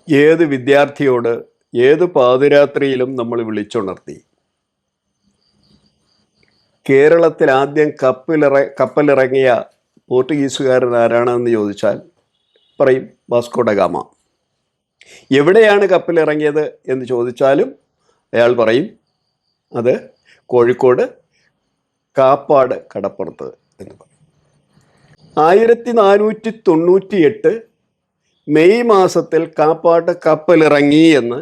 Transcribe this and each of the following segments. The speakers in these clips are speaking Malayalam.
ഏത് വിദ്യാർത്ഥിയോട് ഏത് പാതിരാത്രിയിലും നമ്മൾ വിളിച്ചുണർത്തി കേരളത്തിൽ ആദ്യം കപ്പലിറങ്ങിയ പോർട്ടുഗീസുകാരൻ ആരാണെന്ന് ചോദിച്ചാൽ പറയും വാസ്കോ ഡ ഗാമ. എവിടെയാണ് കപ്പലിറങ്ങിയത് എന്ന് ചോദിച്ചാലും അയാൾ പറയും അത് കോഴിക്കോട് കാപ്പാട് കടപ്പുറത്ത് എന്ന് പറയും. 1498 മെയ് മാസത്തിൽ കാപ്പാട് കപ്പലിറങ്ങി എന്ന്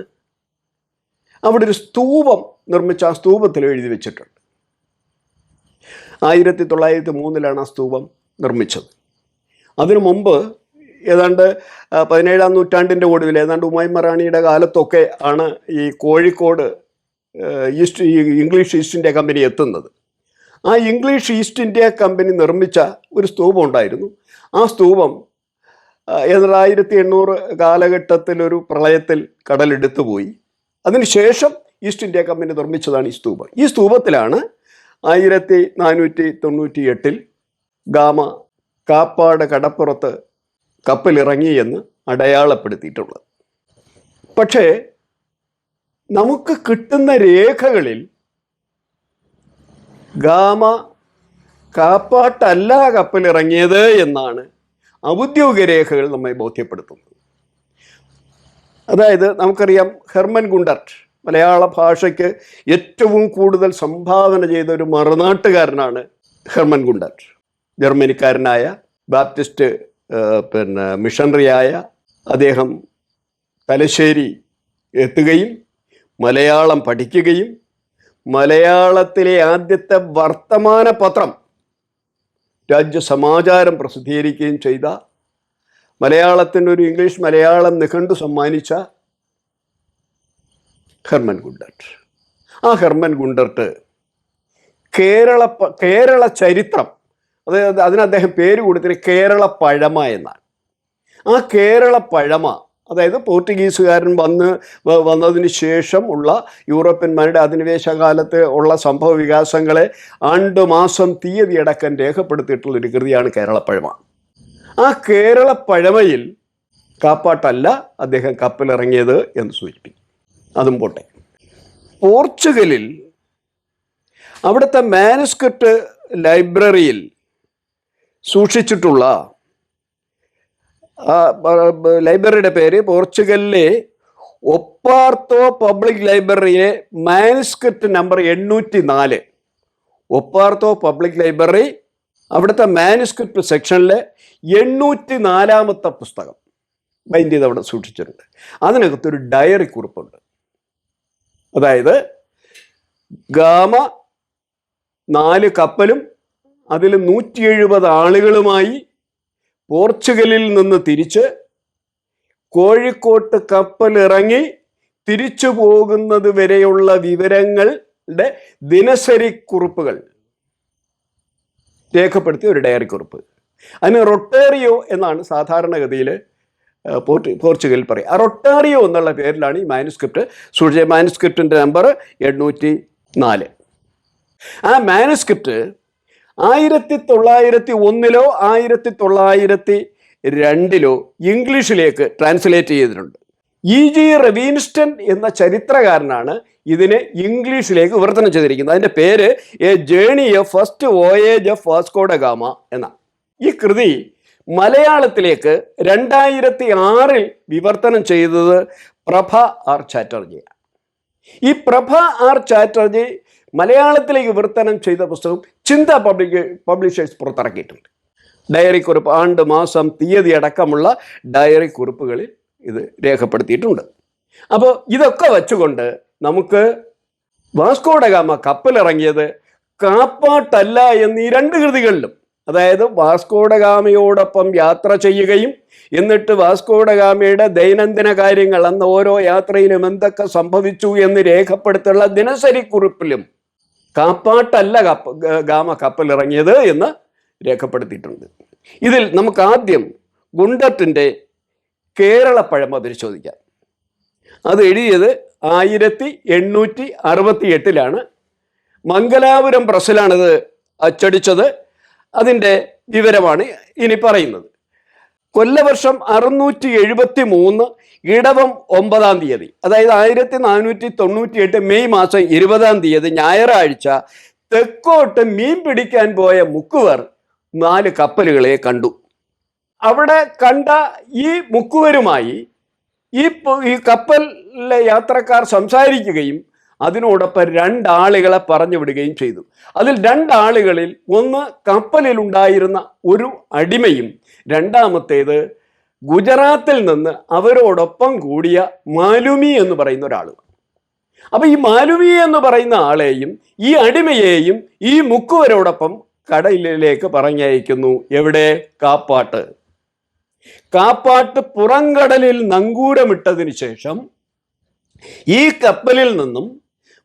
അവിടെ ഒരു സ്തൂപം നിർമ്മിച്ച ആ സ്തൂപത്തിൽ എഴുതി വെച്ചിട്ടുണ്ട്. 1903 ആ സ്തൂപം നിർമ്മിച്ചത്. അതിനു മുമ്പ് ഏതാണ്ട് 17-ാം നൂറ്റാണ്ടിൻ്റെ ഒടുവിൽ ഏതാണ്ട് ഉമൈമ റാണിയുടെ കാലത്തൊക്കെ ആണ് ഈ Kozhikode English east India company എത്തുന്നത്. ആ ഇംഗ്ലീഷ് ഈസ്റ്റ് ഇന്ത്യ കമ്പനി നിർമ്മിച്ച ഒരു സ്തൂപം ഉണ്ടായിരുന്നു. ആ സ്തൂപം 1800 കാലഘട്ടത്തിലൊരു പ്രളയത്തിൽ കടലെടുത്തു പോയി. അതിനുശേഷം ഈസ്റ്റ് ഇന്ത്യ കമ്പനി നിർമ്മിച്ചതാണ് ഈ സ്തൂപം. ഈ സ്തൂപത്തിലാണ് 1498 ഗാമ കാപ്പാട് കടപ്പുറത്ത് കപ്പലിറങ്ങി എന്ന് അടയാളപ്പെടുത്തിയിട്ടുള്ളത്. പക്ഷേ നമുക്ക് കിട്ടുന്ന രേഖകളിൽ ഗാമ കാപ്പാട്ടല്ല കപ്പലിറങ്ങിയത് എന്നാണ് ഔദ്യോഗിക രേഖകൾ നമ്മെ ബോധ്യപ്പെടുത്തുന്നത്. അതായത് നമുക്കറിയാം, ഹെർമൻ ഗുണ്ടർട്ട് മലയാള ഭാഷയ്ക്ക് ഏറ്റവും കൂടുതൽ സംഭാവന ചെയ്ത ഒരു മറുനാട്ടുകാരനാണ് ഹെർമൻ ഗുണ്ടർട്ട്. ജർമ്മനിക്കാരനായ ബാപ്റ്റിസ്റ്റ് മിഷണറിയായ അദ്ദേഹം തലശ്ശേരി എത്തുകയും മലയാളം പഠിക്കുകയും മലയാളത്തിലെ ആദ്യത്തെ വർത്തമാന പത്രം രാജ്യസമാചാരം പ്രസിദ്ധീകരിക്കുകയും ചെയ്ത, മലയാളത്തിൻ്റെ ഒരു ഇംഗ്ലീഷ് മലയാളം നിഘണ്ടു സമ്മാനിച്ച ഹെർമൻ ഗുണ്ടർട്ട്. ആ ഹെർമൻ ഗുണ്ടർട്ട് കേരള ചരിത്രം, അതായത് അതിന് അദ്ദേഹം പേര് കൊടുത്തിട്ട് കേരള പഴമ എന്നാണ്. ആ കേരള പഴമ, അതായത് പോർട്ടുഗീസുകാരൻ വന്നതിന് ശേഷം ഉള്ള യൂറോപ്യന്മാരുടെ അധിനിവേശ കാലത്ത് ഉള്ള സംഭവ വികാസങ്ങളെ ആണ്ട് മാസം തീയതി അടക്കം രേഖപ്പെടുത്തിയിട്ടുള്ളൊരു കൃതിയാണ് കേരളപ്പഴമ. ആ കേരളപ്പഴമയിൽ കാപ്പാട്ടല്ല അദ്ദേഹം കപ്പലിറങ്ങിയത് എന്ന് സൂചിപ്പിക്കും. അതും പോട്ടെ, പോർച്ചുഗലിൽ അവിടുത്തെ മാനുസ്ക്രിപ്റ്റ് ലൈബ്രറിയിൽ സൂക്ഷിച്ചിട്ടുള്ള ലൈബ്രറിയുടെ പേര് പോർച്ചുഗലിലെ ഒപ്പാർത്തോ പബ്ലിക് ലൈബ്രറിയിലെ manuscript number 804. Oporto public library അവിടുത്തെ മാനുസ്ക്രിപ്റ്റ് സെക്ഷനിലെ 804-ാമത്തെ പുസ്തകം ബൈൻഡ് ചെയ്ത് അവിടെ സൂക്ഷിച്ചിട്ടുണ്ട്. അതിനകത്തൊരു ഡയറി കുറിപ്പുണ്ട്. അതായത് ഗാമ 4 കപ്പലും അതിൽ 170 ആളുകളുമായി പോർച്ചുഗലിൽ നിന്ന് തിരിച്ച് കോഴിക്കോട്ട് കപ്പലിറങ്ങി തിരിച്ചു പോകുന്നത് വരെയുള്ള വിവരങ്ങളുടെ ദിനസരി കുറിപ്പുകൾ രേഖപ്പെടുത്തിയ ഒരു ഡയറി കുറിപ്പ്. അതിന് റൊട്ടേറിയോ എന്നാണ് സാധാരണഗതിയിൽ പോർച്ചുഗലിൽ പറയും. ആ റൊട്ടാറിയോ എന്നുള്ള പേരിലാണ് ഈ മാനുസ്ക്രിപ്റ്റ് സൂക്ഷിച്ച. മാനുസ്ക്രിപ്റ്റിൻ്റെ നമ്പർ 804. ആ മാനുസ്ക്രിപ്റ്റ് 1901-ലോ 1902-ലോ ഇംഗ്ലീഷിലേക്ക് ട്രാൻസ്ലേറ്റ് ചെയ്തിട്ടുണ്ട്. E.G. റെവീൻസ്റ്റൺ എന്ന ചരിത്രകാരനാണ് ഇതിനെ ഇംഗ്ലീഷിലേക്ക് വിവർത്തനം ചെയ്തിരിക്കുന്നത്. അതിൻ്റെ പേര് a journey a first voyage of Vasco da Gama എന്നാണ്. ഈ കൃതി മലയാളത്തിലേക്ക് 2006-ൽ വിവർത്തനം ചെയ്തത് പ്രഭ ആർ ചാറ്റർജിയാണ്. ഈ പ്രഭ ആർ ചാറ്റർജി മലയാളത്തിലേക്ക് വിവർത്തനം ചെയ്ത പുസ്തകം ചിന്ത പബ്ലിഷേഴ്സ് പുറത്തിറക്കിയിട്ടുണ്ട്. ഡയറി കുറിപ്പ്, ആണ്ട് മാസം തീയതി അടക്കമുള്ള ഡയറി കുറിപ്പുകളിൽ ഇത് രേഖപ്പെടുത്തിയിട്ടുണ്ട്. അപ്പോൾ ഇതൊക്കെ വെച്ചുകൊണ്ട് നമുക്ക് വാസ്കോ ഡ ഗാമ കപ്പലിറങ്ങിയത് കാപ്പാട്ടല്ല എന്നീ 2 കൃതികളിലും, അതായത് വാസ്കോ ഡ ഗാമയോടൊപ്പം യാത്ര ചെയ്യുകയും എന്നിട്ട് വാസ്കോ ഡ ഗാമയുടെ ദൈനംദിന കാര്യങ്ങൾ, അന്ന് ഓരോ യാത്രയിലും എന്തൊക്കെ സംഭവിച്ചു എന്ന് രേഖപ്പെടുത്തുള്ള ദിനസരി കുറിപ്പിലും കാപ്പാട്ടല്ല ഗാമ കപ്പലിറങ്ങിയത് എന്ന് രേഖപ്പെടുത്തിയിട്ടുണ്ട്. ഇതിൽ നമുക്ക് ആദ്യം ഗുണ്ടർട്ടിൻ്റെ കേരളപ്പഴമ പരിശോധിക്കാം. അത് എഴുതിയത് 1868-ലാണ്. മംഗലാപുരം പ്രസ്സിലാണിത് അച്ചടിച്ചത്. അതിൻ്റെ വിവരമാണ് ഇനി പറയുന്നത്. കൊല്ലവർഷം 673 ഇടവം 9-ാം തീയതി, അതായത് 1498 മെയ് മാസം 20-ാം തീയതി ഞായറാഴ്ച തെക്കോട്ട് മീൻ പിടിക്കാൻ പോയ മുക്കുവർ 4 കപ്പലുകളെ കണ്ടു. അവിടെ കണ്ട ഈ മുക്കുവരുമായി ഈ കപ്പലിലെ യാത്രക്കാർ സംസാരിക്കുകയും അതിനോടൊപ്പം 2 ആളുകളെ പറഞ്ഞു വിടുകയും ചെയ്തു. അതിൽ 2 ആളുകളിൽ ഒന്ന് കപ്പലിലുണ്ടായിരുന്ന ഒരു അടിമയും രണ്ടാമത്തേത് ഗുജറാത്തിൽ നിന്ന് അവരോടൊപ്പം കൂടിയ മാലുമി എന്ന് പറയുന്ന ഒരാളും. അപ്പൊ ഈ മാലുമി എന്ന് പറയുന്ന ആളെയും ഈ അടിമയെയും ഈ മുക്കുവരോടൊപ്പം കടലിലേക്ക് പറഞ്ഞയക്കുന്നു. എവിടെ? കാപ്പാട്ട്. കാപ്പാട്ട് പുറംകടലിൽ നങ്കൂരമിട്ടതിന് ശേഷം ഈ കപ്പലിൽ നിന്നും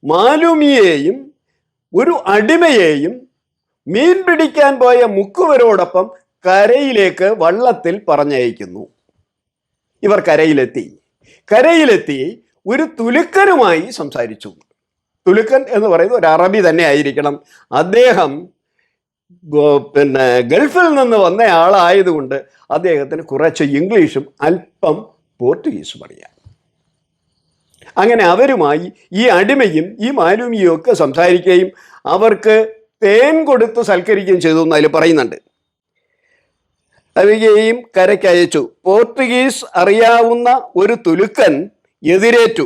മാലുമിയെയും ഒരു അടിമയെയും മീൻ പിടിക്കാൻ പോയ മുക്കുവരോടൊപ്പം കരയിലേക്ക് വള്ളത്തിൽ പറഞ്ഞയക്കുന്നു. ഇവർ കരയിലെത്തി ഒരു തുലുക്കനുമായി സംസാരിച്ചു. തുലുക്കൻ എന്ന് പറയുന്നത് ഒരു അറബി തന്നെ ആയിരിക്കണം. അദ്ദേഹം ഗൾഫിൽ നിന്ന് വന്ന ആളായതുകൊണ്ട് അദ്ദേഹത്തിന് കുറച്ച് ഇംഗ്ലീഷും അല്പം പോർച്ചുഗീസും അറിയാം. അങ്ങനെ അവരുമായി ഈ അടിമയും ഈ മാലുമിയും ഒക്കെ സംസാരിക്കുകയും അവർക്ക് തേൻ കൊടുത്ത് സൽക്കരിക്കുകയും ചെയ്തു എന്ന് അതിൽ പറയുന്നുണ്ട്. അവയെയും കരയ്ക്കയച്ചു. പോർച്ചുഗീസ് അറിയാവുന്ന ഒരു തുലുക്കൻ എതിരേറ്റു.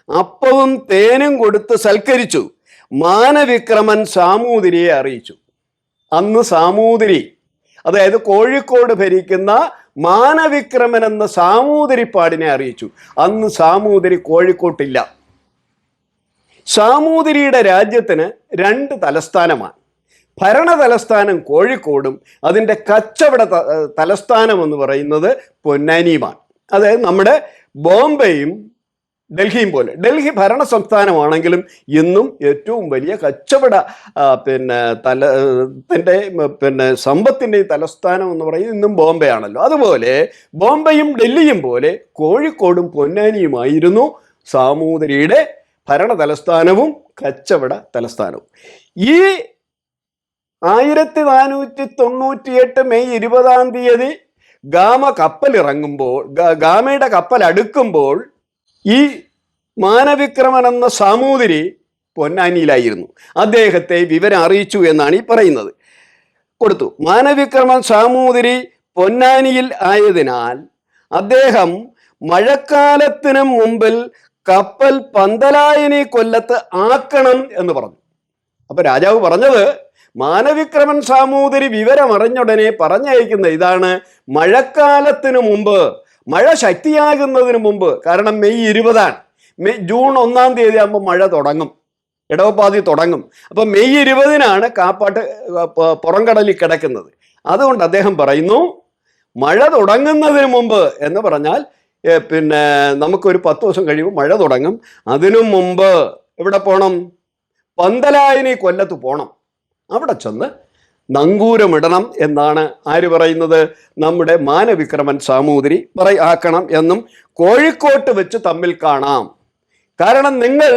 അപ്പവും തേനും കൊടുത്ത് സൽക്കരിച്ചു. മാനവിക്രമൻ സാമൂതിരിയെ അറിയിച്ചു. അന്ന് സാമൂതിരി, അതായത് കോഴിക്കോട് ഭരിക്കുന്ന മാനവിക്രമൻ എന്ന സാമൂതിരിപ്പാടിനെ അറിയിച്ചു. അന്ന് സാമൂതിരി കോഴിക്കോട്ടില്ല. സാമൂതിരിയുടെ രാജ്യത്തിന് 2 തലസ്ഥാനമാണ്. ഭരണ തലസ്ഥാനം കോഴിക്കോടും അതിൻ്റെ കച്ചവട തലസ്ഥാനം എന്ന് പറയുന്നത് പൊന്നാനിയുമാണ്. അതായത് നമ്മുടെ ബോംബെയും ഡൽഹിയും പോലെ. ഡൽഹി ഭരണ സംസ്ഥാനമാണെങ്കിലും ഇന്നും ഏറ്റവും വലിയ കച്ചവട സമ്പത്തിൻ്റെ തലസ്ഥാനം എന്ന് പറയുന്നത് ഇന്നും ബോംബെ ആണല്ലോ. അതുപോലെ ബോംബെയും ഡൽഹിയും പോലെ കോഴിക്കോടും പൊന്നാനിയുമായിരുന്നു സാമൂതിരിയുടെ ഭരണ തലസ്ഥാനവും കച്ചവട തലസ്ഥാനവും. ഈ 1498 മെയ് 20-ാം തീയതി ഗാമ കപ്പലിറങ്ങുമ്പോൾ, ഗാമയുടെ കപ്പൽ അടുക്കുമ്പോൾ ഈ മാനവിക്രമൻ എന്ന സാമൂതിരി പൊന്നാനിയിലായിരുന്നു. അദ്ദേഹത്തെ വിവരം അറിയിച്ചു എന്നാണ് ഈ പറയുന്നത്. കൊടുത്തു. മാനവിക്രമൻ സാമൂതിരി പൊന്നാനിയിൽ ആയതിനാൽ അദ്ദേഹം മഴക്കാലത്തിന് മുമ്പിൽ കപ്പൽ പന്തലായനി കൊല്ലത്ത് ആക്കണം എന്ന് പറഞ്ഞു. അപ്പൊ രാജാവ് പറഞ്ഞത്, മാനവിക്രമൻ സാമൂതിരി വിവരം അറിഞ്ഞുടനെ പറഞ്ഞയക്കുന്ന ഇതാണ്: മഴക്കാലത്തിനു മുമ്പ്, മഴ ശക്തിയാകുന്നതിന് മുമ്പ്. കാരണം മെയ് 20-ആണ്. ജൂൺ 1-ാം തീയതി ആകുമ്പോൾ മഴ തുടങ്ങും, ഇടവപ്പാതി തുടങ്ങും. അപ്പൊ മെയ് 20-നാണ് കാപ്പാട്ട് പുറംകടലിൽ കിടക്കുന്നത്. അതുകൊണ്ട് അദ്ദേഹം പറയുന്നു, മഴ തുടങ്ങുന്നതിന് മുമ്പ് എന്ന് പറഞ്ഞാൽ നമുക്കൊരു 10 ദിവസം കഴിയുമ്പോൾ മഴ തുടങ്ങും. അതിനു മുമ്പ് എവിടെ പോകണം? പന്തലായനി കൊല്ലത്ത് പോകണം. അവിടെ ചെന്ന് നങ്കൂരമിടണം എന്നാണ് ആര് പറയുന്നത്? നമ്മുടെ മാനവിക്രമൻ സാമൂതിരി ആക്കണം എന്നും കോഴിക്കോട്ട് വെച്ച് തമ്മിൽ കാണാം. കാരണം നിങ്ങൾ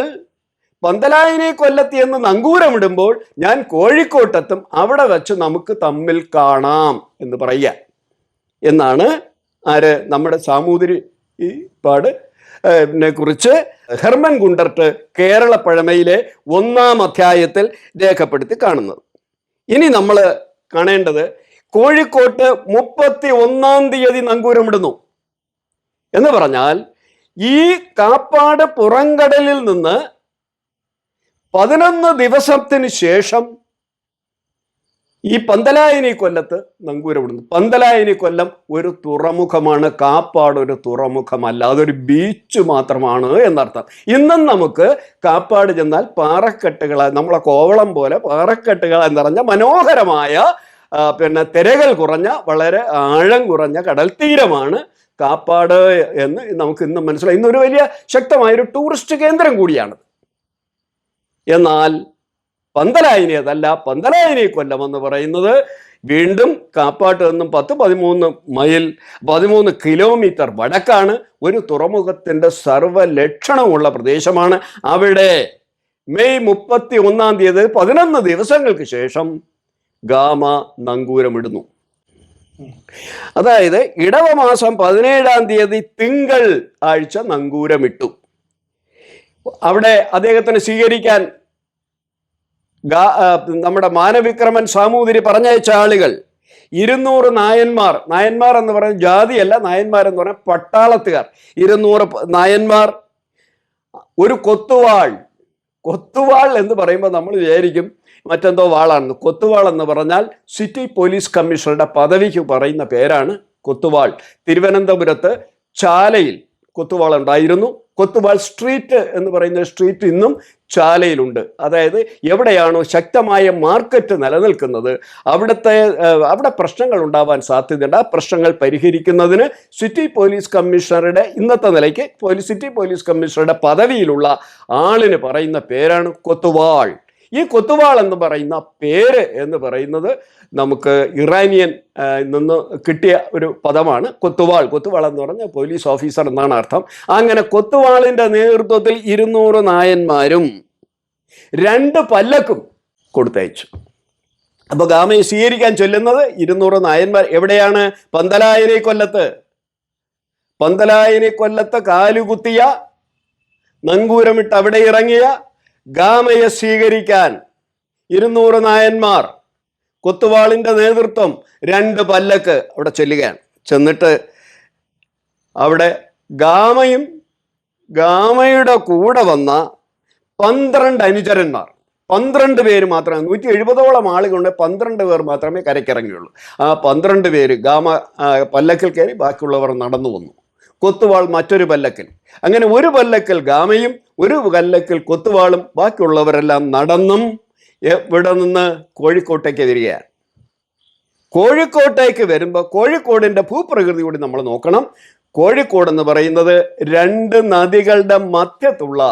പന്തലായനി കൊല്ലത്തി എന്ന് നങ്കൂരമിടുമ്പോൾ ഞാൻ കോഴിക്കോട്ടെത്തും, അവിടെ വെച്ച് നമുക്ക് തമ്മിൽ കാണാം എന്ന് പറയുക എന്നാണ് ആര്? നമ്മുടെ സാമൂതിരി പാട് കുറിച്ച് ഹെർമൻ ഗുണ്ടർട്ട് കേരള പഴമയിലെ 1-ാം അധ്യായത്തിൽ രേഖപ്പെടുത്തി കാണുന്നത്. ഇനി നമ്മൾ കാണേണ്ടത് കോഴിക്കോട്ട് 31-ാം തീയതി നങ്കൂരമിടുന്നു എന്ന് പറഞ്ഞാൽ ഈ കാപ്പാട് പുറംകടലിൽ നിന്ന് 11 ദിവസത്തിന് ശേഷം ഈ പന്തലായനി കൊല്ലത്ത് നങ്കൂരമിടുന്നു. പന്തലായനി കൊല്ലം ഒരു തുറമുഖമാണ്, കാപ്പാട് ഒരു തുറമുഖമല്ല, അതൊരു ബീച്ച് മാത്രമാണ് എന്നർത്ഥം. ഇന്നും നമുക്ക് കാപ്പാട് ചെന്നാൽ പാറക്കെട്ടുകൾ, നമ്മളെ കോവളം പോലെ പാറക്കെട്ടുകൾ നിറഞ്ഞ മനോഹരമായ തിരകൾ കുറഞ്ഞ വളരെ ആഴം കുറഞ്ഞ കടൽ തീരമാണ് കാപ്പാട് എന്ന് നമുക്ക് ഇന്നും മനസ്സിലായി. ഇന്നൊരു വലിയ ശക്തമായൊരു ടൂറിസ്റ്റ് കേന്ദ്രം കൂടിയാണ്. എന്നാൽ പന്തലായനി അതല്ല. പന്തലായനി കൊല്ലം എന്ന് പറയുന്നത് വീണ്ടും കാപ്പാട്ട് നിന്നും 13 കിലോമീറ്റർ വടക്കാണ്. ഒരു തുറമുഖത്തിൻ്റെ സർവ്വലക്ഷണമുള്ള പ്രദേശമാണ്. അവിടെ മെയ് 31-ാം തീയതി 11 ദിവസങ്ങൾക്ക് ശേഷം ഗാമ നങ്കൂരമിടുന്നു. അതായത് ഇടവമാസം 17-ാം തീയതി തിങ്കൾ ആഴ്ച നങ്കൂരമിട്ടു. അവിടെ അദ്ദേഹത്തിന് സ്വീകരിക്കാൻ നമ്മുടെ മാനവിക്രമൻ സാമൂതിരി പറഞ്ഞയച്ച ആളുകൾ 200 നായന്മാർ. നായന്മാർ എന്ന് പറയുന്ന ജാതിയല്ല, നായന്മാർ എന്ന് പറഞ്ഞാൽ പട്ടാളത്തുകാർ. 200 നായന്മാർ, ഒരു കൊത്തുവാൾ. കൊത്തുവാൾ എന്ന് പറയുമ്പോൾ നമ്മൾ വിചാരിക്കും മറ്റെന്തോ വാളാണെന്ന്. കൊത്തുവാൾ എന്ന് പറഞ്ഞാൽ സിറ്റി പോലീസ് കമ്മീഷണറുടെ പദവിക്ക് പറയുന്ന പേരാണ് കൊത്തുവാൾ. തിരുവനന്തപുരത്ത് ചാലയിൽ കൊത്തുവാൾ ഉണ്ടായിരുന്നു. കൊത്തുവാൾ സ്ട്രീറ്റ് എന്ന് പറയുന്ന സ്ട്രീറ്റ് ഇന്നും ചാലയിലുണ്ട്. അതായത് എവിടെയാണോ ശക്തമായ മാർക്കറ്റ് നിലനിൽക്കുന്നത് അവിടെ പ്രശ്നങ്ങൾ ഉണ്ടാവാൻ സാധ്യതയുണ്ട്. ആ പ്രശ്നങ്ങൾ പരിഹരിക്കുന്നതിന് സിറ്റി പോലീസ് കമ്മീഷണറുടെ ഇന്നത്തെ നിലയ്ക്ക് സിറ്റി പോലീസ് കമ്മീഷണറുടെ പദവിയിലുള്ള ആളിന് പറയുന്ന പേരാണ് കൊത്തുവാൾ. ഈ കൊത്തുവാൾ എന്ന് പറയുന്ന പേര് എന്ന് പറയുന്നത് നമുക്ക് ഇറാനിയൻ നിന്ന് കിട്ടിയ ഒരു പദമാണ് കൊത്തുവാൾ. കൊത്തുവാൾ എന്ന് പറഞ്ഞാൽ പോലീസ് ഓഫീസർ എന്നാണ് അർത്ഥം. അങ്ങനെ കൊത്തുവാളിന്റെ നേതൃത്വത്തിൽ 200 നായന്മാരും 2 പല്ലക്കും കൊടുത്തയച്ചു. അപ്പൊ ഗാമയെ സ്വീകരിക്കാൻ ചൊല്ലുന്നത് 200 നായന്മാർ. എവിടെയാണ്? പന്തലായനി കൊല്ലത്ത്. പന്തലായനി കൊല്ലത്ത് കാലുകുത്തിയ, നങ്കൂരമിട്ട് അവിടെ ഇറങ്ങിയ ഗാമയെ സ്വീകരിക്കാൻ 200 നായന്മാർ, കൊത്തുവാളിന്റെ നേതൃത്വം, 2 പല്ലക്ക് അവിടെ ചെല്ലുകയാണ്. ചെന്നിട്ട് അവിടെ ഗാമയുടെ കൂടെ വന്ന 12 അനുചരന്മാർ, 12 പേര് മാത്രമേ, 170ഓളം ആളുകളുണ്ട്, 12 പേർ മാത്രമേ കരയ്ക്കിറങ്ങിയുള്ളൂ. ആ 12 പേര് ഗാമ പല്ലക്കിൽ കയറി, ബാക്കിയുള്ളവർ നടന്നു വന്നു. കൊത്തുവാൾ മറ്റൊരു പല്ലക്കിൽ. അങ്ങനെ ഒരു പല്ലക്കിൽ ഗാമയും ഒരു പല്ലക്കിൽ കൊത്തുവാളും, ബാക്കിയുള്ളവരെല്ലാം നടന്നും ഇവിടെ നിന്ന് കോഴിക്കോട്ടേക്ക് വരികയാണ്. കോഴിക്കോട്ടേക്ക് വരുമ്പോൾ കോഴിക്കോടിൻ്റെ ഭൂപ്രകൃതി കൂടി നമ്മൾ നോക്കണം. കോഴിക്കോട് എന്ന് പറയുന്നത് 2 നദികളുടെ മധ്യത്തുള്ള,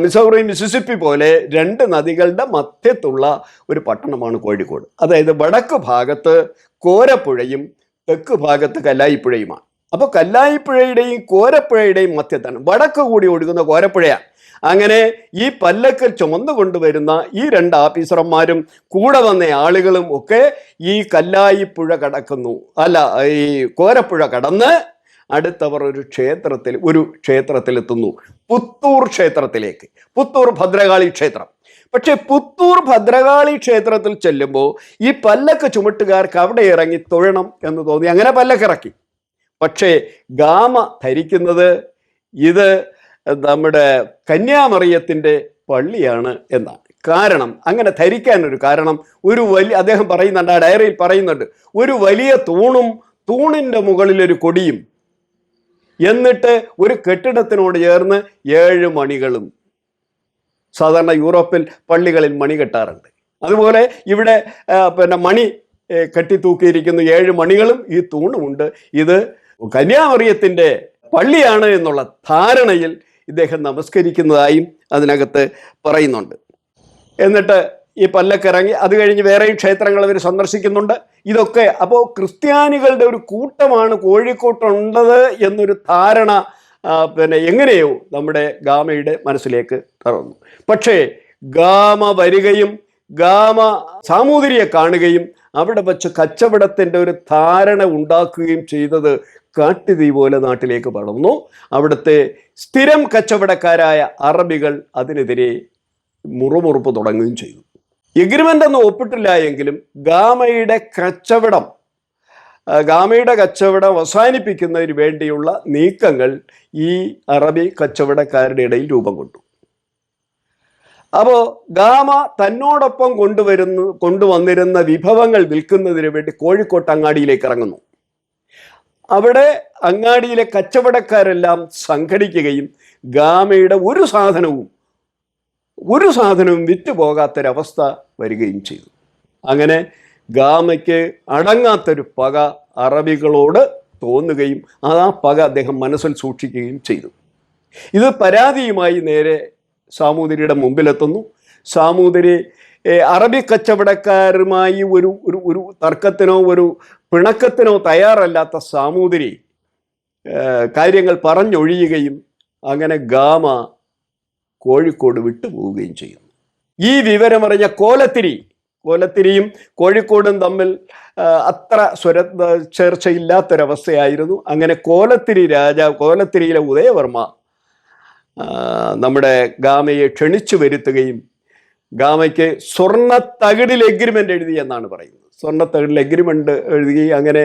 മിസൗറി മിസിസിപ്പി പോലെ 2 നദികളുടെ മധ്യത്തുള്ള ഒരു പട്ടണമാണ് കോഴിക്കോട്. അതായത് വടക്ക് ഭാഗത്ത് കോരപ്പുഴയും തെക്ക് ഭാഗത്ത് കല്ലായിപ്പുഴയുമാണ്. അപ്പോൾ കല്ലായിപ്പുഴയുടെയും കോരപ്പുഴയുടെയും മധ്യത്താണ്, വടക്ക് കൂടി ഒഴുകുന്ന കോരപ്പുഴയാണ്. അങ്ങനെ ഈ പല്ലക്കൽ ചുമന്നു കൊണ്ടുവരുന്ന ഈ 2 ഓഫീസർമാരും കൂടെ വന്ന ആളുകളും ഒക്കെ ഈ കല്ലായിപ്പുഴ കടക്കുന്നു, അല്ല ഈ കോരപ്പുഴ കടന്ന് അടുത്തവർ ഒരു ക്ഷേത്രത്തിലെത്തുന്നു, പുത്തൂർ ക്ഷേത്രത്തിലേക്ക്. പുത്തൂർ ഭദ്രകാളി ക്ഷേത്രം. പക്ഷെ പുത്തൂർ ഭദ്രകാളി ക്ഷേത്രത്തിൽ ചെല്ലുമ്പോൾ ഈ പല്ലക്ക് ചുമട്ടുകാർക്ക് അവിടെ ഇറങ്ങി തൊഴണം എന്ന് തോന്നി. അങ്ങനെ പല്ലക്കിറക്കി. പക്ഷേ ഗാമ ധരിക്കുന്നത് ഇത് നമ്മുടെ കന്യാമറിയത്തിൻ്റെ പള്ളിയാണ് എന്നാണ്. കാരണം അങ്ങനെ ധരിക്കാനൊരു കാരണം, അദ്ദേഹം പറയുന്നുണ്ട്, ആ ഡയറിയിൽ പറയുന്നുണ്ട്, ഒരു വലിയ തൂണും തൂണിൻ്റെ മുകളിലൊരു കൊടിയും, എന്നിട്ട് ഒരു കെട്ടിടത്തിനോട് ചേർന്ന് 7 മണികളും. സാധാരണ യൂറോപ്പിൽ പള്ളികളിൽ മണി കെട്ടാറുണ്ട്. അതുപോലെ ഇവിടെ മണി കെട്ടിത്തൂക്കിയിരിക്കുന്നു, 7 മണികളും ഈ തൂണുമുണ്ട്. ഇത് കന്യാമറിയത്തിൻ്റെ പള്ളിയാണ് എന്നുള്ള ധാരണയിൽ ഇദ്ദേഹം നമസ്കരിക്കുന്നതായും അതിനകത്ത് പറയുന്നുണ്ട്. എന്നിട്ട് ഈ പല്ലക്കിറങ്ങി അത് കഴിഞ്ഞ് വേറെയും ക്ഷേത്രങ്ങൾ അവർ സന്ദർശിക്കുന്നുണ്ട്. ഇതൊക്കെ അപ്പോൾ ക്രിസ്ത്യാനികളുടെ ഒരു കൂട്ടമാണ് കോഴിക്കോട്ടുള്ളത് എന്നൊരു ധാരണ എങ്ങനെയോ നമ്മുടെ ഗാമയുടെ മനസ്സിലേക്ക് തറന്നു. പക്ഷേ ഗാമ വരികയും ഗാമ സാമൂതിരിയെ കാണുകയും അവിടെ വച്ച് കച്ചവടത്തിൻ്റെ ഒരു ധാരണ ഉണ്ടാക്കുകയും ചെയ്തത് കാട്ടുതീ പോലെ നാട്ടിലേക്ക് പടർന്നു. അവിടുത്തെ സ്ഥിരം കച്ചവടക്കാരായ അറബികൾ അതിനെതിരെ മുറുമുറുപ്പ് തുടങ്ങുകയും ചെയ്തു. എഗ്രിമെൻ്റ് ഒന്നും ഒപ്പിട്ടില്ല എങ്കിലും ഗാമയുടെ കച്ചവടം അവസാനിപ്പിക്കുന്നതിന് വേണ്ടിയുള്ള നീക്കങ്ങൾ ഈ അറബി കച്ചവടക്കാരുടെ ഇടയിൽ രൂപം കൊണ്ടു. അപ്പോൾ ഗാമ തന്നോടൊപ്പം കൊണ്ടുവന്നിരുന്ന വിഭവങ്ങൾ വിൽക്കുന്നതിന് വേണ്ടി കോഴിക്കോട്ട് അങ്ങാടിയിലേക്ക് ഇറങ്ങുന്നു. അവിടെ അങ്ങാടിയിലെ കച്ചവടക്കാരെല്ലാം സംഘടിക്കുകയും ഗാമയുടെ ഒരു സാധനവും വിറ്റുപോകാത്തൊരവസ്ഥ വരികയും ചെയ്തു. അങ്ങനെ ഗാമയ്ക്ക് അടങ്ങാത്തൊരു പക അറബികളോട് തോന്നുകയും ആ പക അദ്ദേഹം മനസ്സിൽ സൂക്ഷിക്കുകയും ചെയ്തു. ഇത് പരാതിയുമായി നേരെ സാമൂതിരിയുടെ മുമ്പിലെത്തുന്നു. സാമൂതിരി അറബി കച്ചവടക്കാരുമായി ഒരു തർക്കത്തിനോ ഒരു പിണക്കത്തിനോ തയ്യാറല്ലാത്ത സാമൂതിരി കാര്യങ്ങൾ പറഞ്ഞൊഴിയുകയും അങ്ങനെ ഗാമ കോഴിക്കോട് വിട്ടുപോവുകയും ചെയ്യുന്നു. ഈ വിവരമറിഞ്ഞ കോലത്തിരിയും കോഴിക്കോടും തമ്മിൽ അത്ര ചേർച്ചയില്ലാത്തൊരവസ്ഥയായിരുന്നു. അങ്ങനെ കോലത്തിരിയിലെ ഉദയവർമ്മ നമ്മുടെ ഗാമയെ ക്ഷണിച്ചു വരുത്തുകയും ഗാമയ്ക്ക് സ്വർണ്ണ തകിടിൽ എഗ്രിമെൻ്റ് എഴുതി എന്നാണ് പറയുന്നത്. സ്വർണ്ണ തകിടിൽ എഗ്രിമെൻ്റ് എഴുതുകയും അങ്ങനെ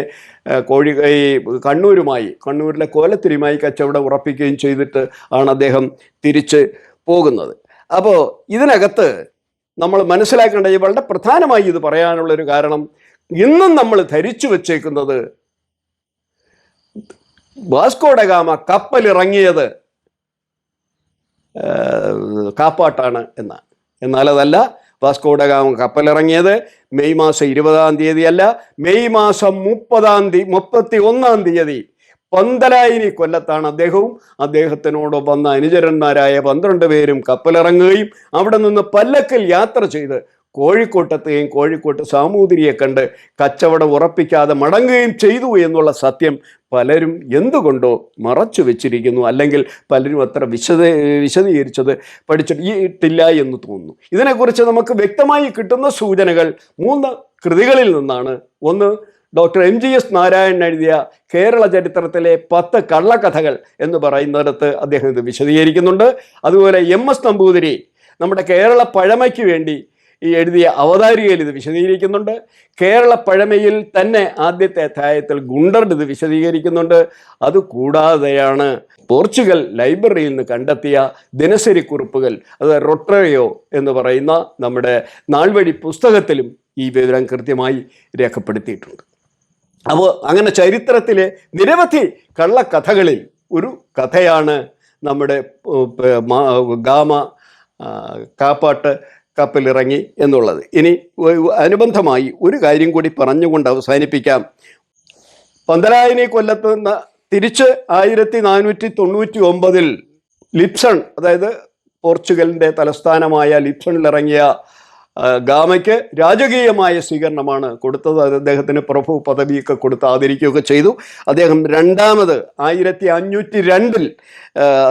കണ്ണൂരിലെ കോലത്തിരിയുമായി കച്ചവടം ഉറപ്പിക്കുകയും ചെയ്തിട്ട് ആണ് അദ്ദേഹം തിരിച്ച് പോകുന്നത്. അപ്പോൾ ഇതിനകത്ത് നമ്മൾ മനസ്സിലാക്കേണ്ടത് വളരെ പ്രധാനമായി ഇത് പറയാനുള്ളൊരു കാരണം, ഇന്നും നമ്മൾ ധരിച്ചു വച്ചേക്കുന്നത് വാസ്കോ ഡ ഗാമ കപ്പലിറങ്ങിയത് കാപ്പാട്ടാണ് എന്നാണ്. എന്നാൽ അതല്ല. വാസ്കോ ഡ ഗാമ കപ്പലിറങ്ങിയത് മെയ് മാസം 20-ാം തീയതി അല്ല, മെയ് മാസം 31-ാം തീയതി പന്തലായിനി കൊല്ലത്താണ് അദ്ദേഹവും അദ്ദേഹത്തിനോട് വന്ന അനുചരന്മാരായ 12 പേരും കപ്പലിറങ്ങുകയും അവിടെ നിന്ന് പല്ലക്കിൽ യാത്ര ചെയ്ത് കോഴിക്കോട്ടെത്തുകയും കോഴിക്കോട്ട് സാമൂതിരിയെ കണ്ട് കച്ചവടം ഉറപ്പിക്കാതെ മടങ്ങുകയും ചെയ്തു എന്നുള്ള സത്യം പലരും എന്തുകൊണ്ടോ മറച്ചു വെച്ചിരിക്കുന്നു, അല്ലെങ്കിൽ പലരും അത്ര വിശദീകരിച്ചത് പഠിച്ചിട്ടില്ല എന്ന് തോന്നുന്നു. ഇതിനെക്കുറിച്ച് നമുക്ക് വ്യക്തമായി കിട്ടുന്ന സൂചനകൾ 3 കൃതികളിൽ നിന്നാണ്. ഒന്ന്, ഡോക്ടർ MGS നാരായണൻ എഴുതിയ കേരള ചരിത്രത്തിലെ 10 കള്ളക്കഥകൾ എന്ന് പറയുന്നിടത്ത് അദ്ദേഹം ഇത് വിശദീകരിക്കുന്നുണ്ട്. അതുപോലെ MS നമ്പൂതിരി നമ്മുടെ കേരള പഴമയ്ക്ക് വേണ്ടി ഈ എഴുതിയ അവതാരികയിൽ ഇത് വിശദീകരിക്കുന്നുണ്ട്. കേരള പഴമയിൽ തന്നെ ആദ്യത്തെ അധ്യായത്തിൽ ഗുണ്ടർഡ് ഇത് വിശദീകരിക്കുന്നുണ്ട്. അതുകൂടാതെയാണ് പോർച്ചുഗൽ ലൈബ്രറിയിൽ നിന്ന് കണ്ടെത്തിയ ദിനസരി കുറിപ്പുകൾ, അത് റൊട്രയോ എന്ന് പറയുന്ന നമ്മുടെ നാൾവഴി പുസ്തകത്തിലും ഈ വിവരം കൃത്യമായി രേഖപ്പെടുത്തിയിട്ടുണ്ട്. അപ്പോൾ അങ്ങനെ ചരിത്രത്തിലെ നിരവധി കള്ളക്കഥകളിൽ ഒരു കഥയാണ് നമ്മുടെ ഗാമ കാപ്പാട്ട് കപ്പലിറങ്ങി എന്നുള്ളത്. ഇനി അനുബന്ധമായി ഒരു കാര്യം കൂടി പറഞ്ഞുകൊണ്ട് അവസാനിപ്പിക്കാം. പന്തലായനി കൊല്ലത്ത് നിന്ന് തിരിച്ച് 1499 ലിപ്സൺ, അതായത് പോർച്ചുഗലിൻ്റെ തലസ്ഥാനമായ ലിപ്സണിലിറങ്ങിയ ഗാമയ്ക്ക് രാജകീയമായ സ്വീകരണമാണ് കൊടുത്തത്. അദ്ദേഹത്തിന് പ്രഭു പദവിയൊക്കെ കൊടുത്ത് ആദരിക്കുകയൊക്കെ ചെയ്തു. അദ്ദേഹം രണ്ടാമത് 1502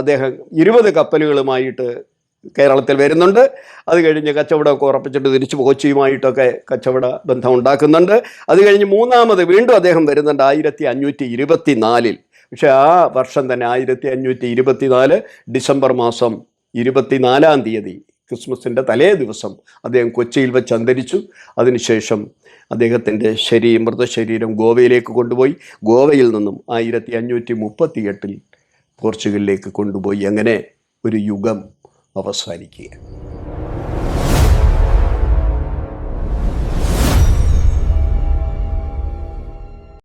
അദ്ദേഹം 20 കപ്പലുകളുമായിട്ട് കേരളത്തിൽ വരുന്നുണ്ട്. അത് കഴിഞ്ഞ് കച്ചവടമൊക്കെ ഉറപ്പിച്ചിട്ട് തിരിച്ച് കൊച്ചിയുമായിട്ടൊക്കെ കച്ചവട ബന്ധം ഉണ്ടാക്കുന്നുണ്ട്. അത് കഴിഞ്ഞ് മൂന്നാമത് വീണ്ടും അദ്ദേഹം വരുന്നുണ്ട് 1524. പക്ഷെ ആ വർഷം തന്നെ 1524 ഡിസംബർ മാസം 24-ാം തീയതി, ക്രിസ്മസിൻ്റെ തലേ ദിവസം അദ്ദേഹം കൊച്ചിയിൽ വെച്ച് അന്തരിച്ചു. അതിനുശേഷം അദ്ദേഹത്തിൻ്റെ മൃതശരീരം ഗോവയിലേക്ക് കൊണ്ടുപോയി. ഗോവയിൽ നിന്നും 1538 പോർച്ചുഗലിലേക്ക് കൊണ്ടുപോയി. അങ്ങനെ ഒരു യുഗം അവസാനിക്കുക.